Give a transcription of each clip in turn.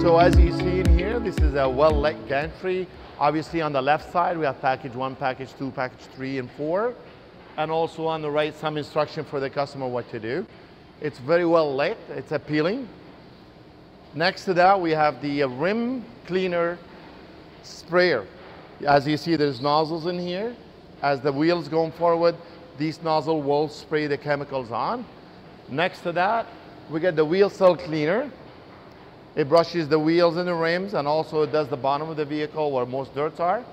So as you see in here, this is a well-lit gantry. Obviously on the left side, we have package 1, package 2, package 3, and 4. And also on the right, some instruction for the customer what to do. It's very well lit, it's appealing. Next to that, we have the rim cleaner sprayer. As you see, there's nozzles in here. As the wheels going forward, these nozzles will spray the chemicals on. Next to that, we get the wheel cell cleaner. It brushes the wheels and the rims, and also it does the bottom of the vehicle where most dirts are.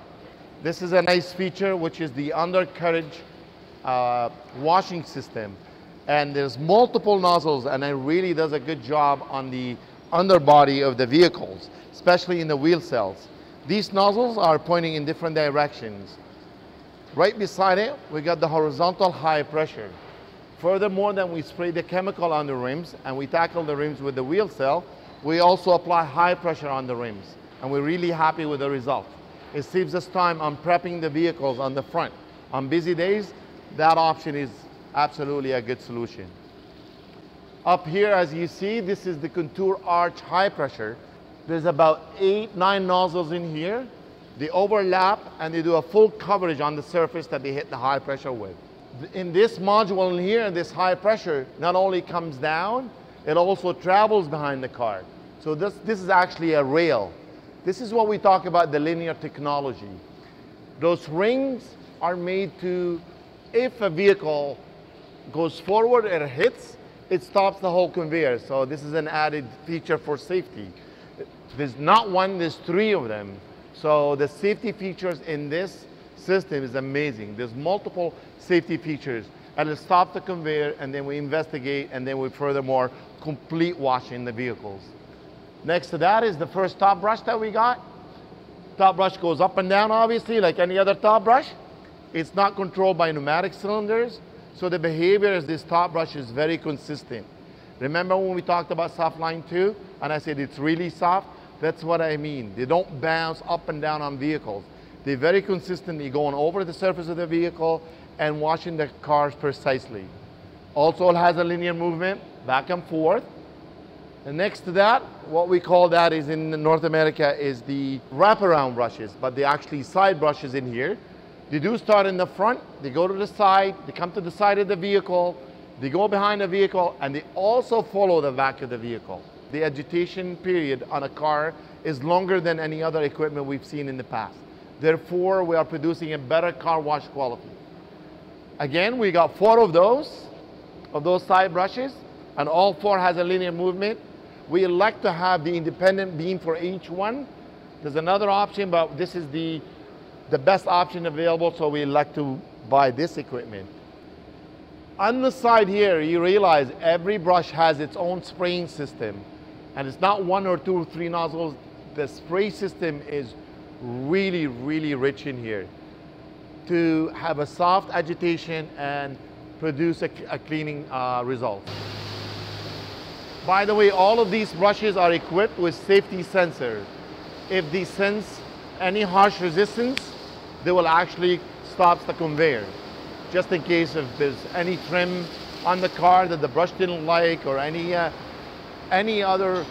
This is a nice feature, which is the undercarriage washing system. And there's multiple nozzles, and it really does a good job on the underbody of the vehicles, especially in the wheel cells. These nozzles are pointing in different directions. Right beside it, we got the horizontal high pressure. Furthermore, then we spray the chemical on the rims, and we tackle the rims with the wheel cell. We also apply high pressure on the rims, and we're really happy with the result. It saves us time on prepping the vehicles on the front. On busy days, that option is absolutely a good solution. Up here, as you see, this is the contour arch high pressure. There's about 8, 9 nozzles in here. They overlap and they do a full coverage on the surface that they hit the high pressure with. In this module in here, this high pressure not only comes down, it also travels behind the car. So this is actually a rail. This is what we talk about the linear technology. Those rings are made to, if a vehicle goes forward and hits, it stops the whole conveyor. So this is an added feature for safety. There's not one, there's 3 of them. So the safety features in this system is amazing. There's multiple safety features, and it stops the conveyor, and then we investigate, and then we furthermore complete washing the vehicles. Next to that is the first top brush that we got. Top brush goes up and down, obviously, like any other top brush. It's not controlled by pneumatic cylinders, so the behavior of this top brush is very consistent. Remember when we talked about SoftLine², and I said it's really soft? That's what I mean. They don't bounce up and down on vehicles. They're very consistently going over the surface of the vehicle and washing the cars precisely. Also, it has a linear movement, back and forth. And next to that, what we call that is in North America is the wraparound brushes, but they're actually side brushes in here. They do start in the front, they go to the side, they come to the side of the vehicle, they go behind the vehicle, and they also follow the back of the vehicle. The agitation period on a car is longer than any other equipment we've seen in the past. Therefore, we are producing a better car wash quality. Again, we got 4 of those side brushes, and all 4 has a linear movement. We elect to have the independent beam for each one. There's another option, but this is the best option available, so we elect to buy this equipment. On the side here, you realize every brush has its own spraying system, and it's not 1 or 2 or 3 nozzles. The spray system is really, really rich in here to have a soft agitation and produce a cleaning result. By the way, all of these brushes are equipped with safety sensors. If they sense any harsh resistance, they will actually stop the conveyor. Just in case if there's any trim on the car that the brush didn't like, or any other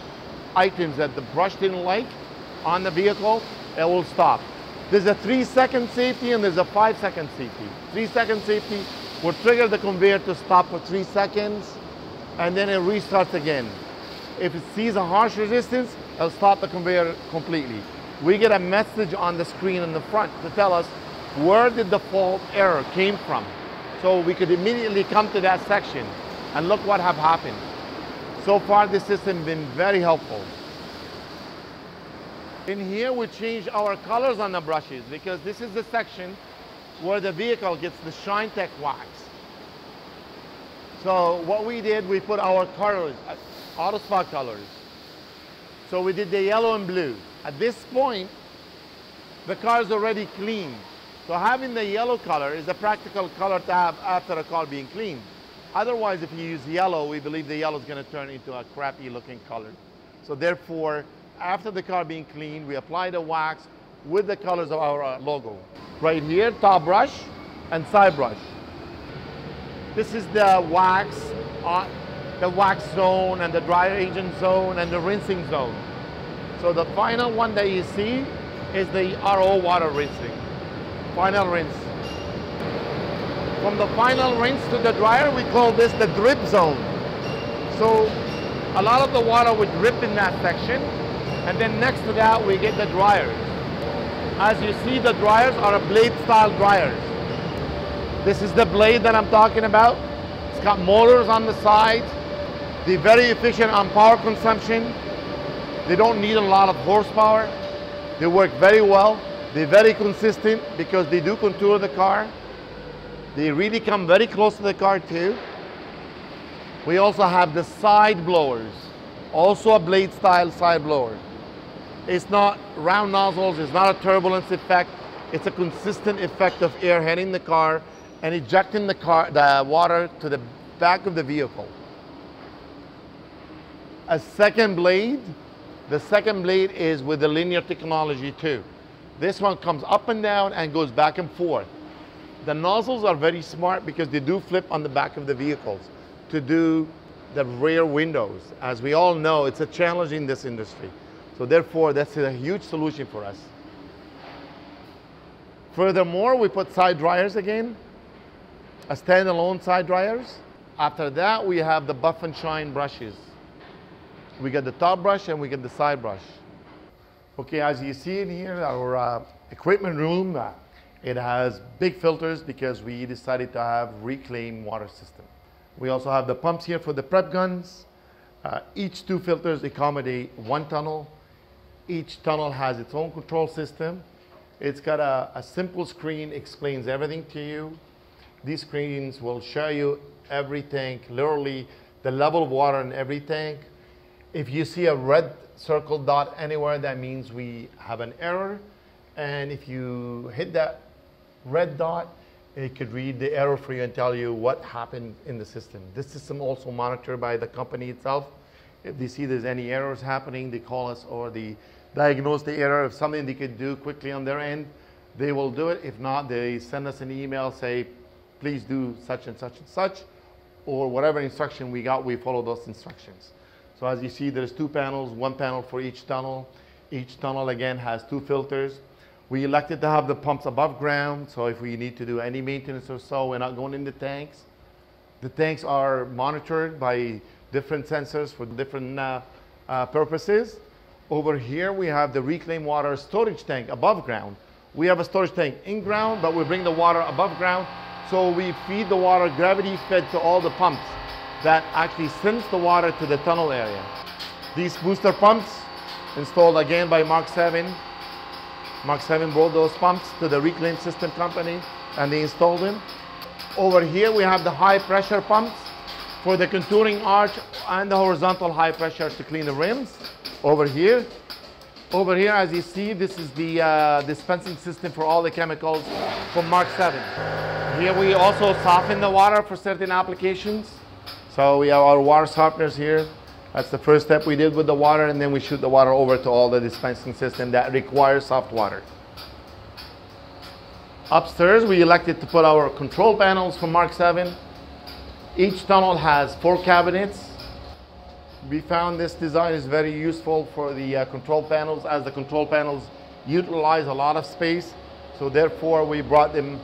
items that the brush didn't like on the vehicle, it will stop. There's a 3-second safety and there's a 5-second safety. 3-second safety will trigger the conveyor to stop for 3 seconds, and then it restarts again. If it sees a harsh resistance, it'll stop the conveyor completely. We get a message on the screen in the front to tell us where did the fault error came from. So we could immediately come to that section and look what have happened. So far, this system has been very helpful. In here, we changed our colors on the brushes because this is the section where the vehicle gets the Shine Tech wax. So what we did, we put our colors, auto spot colors. So we did the yellow and blue. At this point, the car is already clean. So having the yellow color is a practical color to have after a car being cleaned. Otherwise, if you use yellow, we believe the yellow is going to turn into a crappy looking color. So therefore, after the car being cleaned, we apply the wax with the colors of our logo. Right here, top brush and side brush. This is the wax zone and the dryer agent zone and the rinsing zone. So the final one that you see is the RO water rinsing. Final rinse. From the final rinse to the dryer, we call this the drip zone. So a lot of the water would drip in that section, and then next to that we get the dryers. As you see, the dryers are blade style dryers. This is the blade that I'm talking about. It's got motors on the side. They're very efficient on power consumption. They don't need a lot of horsepower. They work very well. They're very consistent because they do contour the car. They really come very close to the car too. We also have the side blowers, also a blade style side blower. It's not round nozzles, it's not a turbulence effect. It's a consistent effect of air hitting the car and ejecting the water to the back of the vehicle. A second blade, the second blade is with the linear technology too. This one comes up and down and goes back and forth. The nozzles are very smart because they do flip on the back of the vehicles to do the rear windows. As we all know, it's a challenge in this industry. So therefore, that's a huge solution for us. Furthermore, we put side dryers again, a standalone side dryers. After that, we have the buff and shine brushes. We get the top brush and we get the side brush. Okay, as you see in here, our equipment room, it has big filters because we decided to have reclaimed water system. We also have the pumps here for the prep guns. Each two filters accommodate one tunnel. Each tunnel has its own control system. It's got a simple screen, explains everything to you. These screens will show you every tank, literally the level of water in every tank. If you see a red circle dot anywhere, that means we have an error. And if you hit that red dot, it could read the error for you and tell you what happened in the system. This system also monitored by the company itself. If they see there's any errors happening, they call us or they diagnose the error. If something they could do quickly on their end, they will do it. If not, they send us an email, say, please do such and such and such, or whatever instruction we got, we follow those instructions. So as you see, there's two panels, one panel for each tunnel. Each tunnel, again, has two filters. We elected to have the pumps above ground, so if we need to do any maintenance or so, we're not going in the tanks. The tanks are monitored by different sensors for different purposes. Over here, we have the reclaimed water storage tank above ground. We have a storage tank in ground, but we bring the water above ground. So we feed the water gravity fed to all the pumps that actually sends the water to the tunnel area. These booster pumps, installed again by Mark 7. Mark 7 brought those pumps to the Reclaim System company and they installed them. Over here we have the high pressure pumps for the contouring arch and the horizontal high pressure to clean the rims. Over here, as you see, this is the dispensing system for all the chemicals from Mark 7. Here we also soften the water for certain applications. So we have our water softeners here. That's the first step we did with the water, and then we shoot the water over to all the dispensing system that requires soft water. Upstairs, we elected to put our control panels from Mark 7. Each tunnel has 4 cabinets. We found this design is very useful for the control panels, as the control panels utilize a lot of space. So therefore, we brought them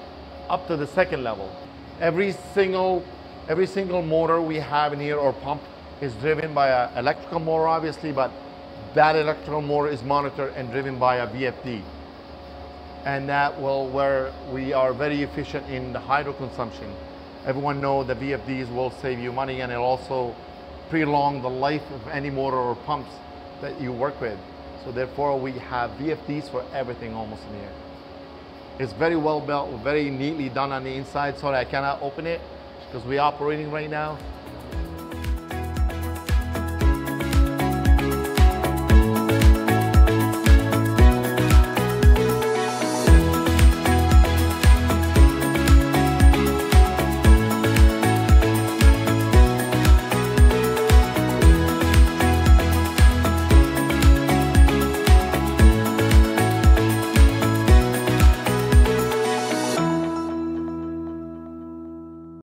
up to the second level. Every single motor we have in here, or pump, is driven by an electrical motor, obviously, but that electrical motor is monitored and driven by a VFD. And that will, where we are very efficient in the hydro consumption. Everyone knows the VFDs will save you money, and it'll also prolong the life of any motor or pumps that you work with. So therefore, we have VFDs for everything almost in here. It's very well built, very neatly done on the inside. Sorry, I cannot open it because we're operating right now.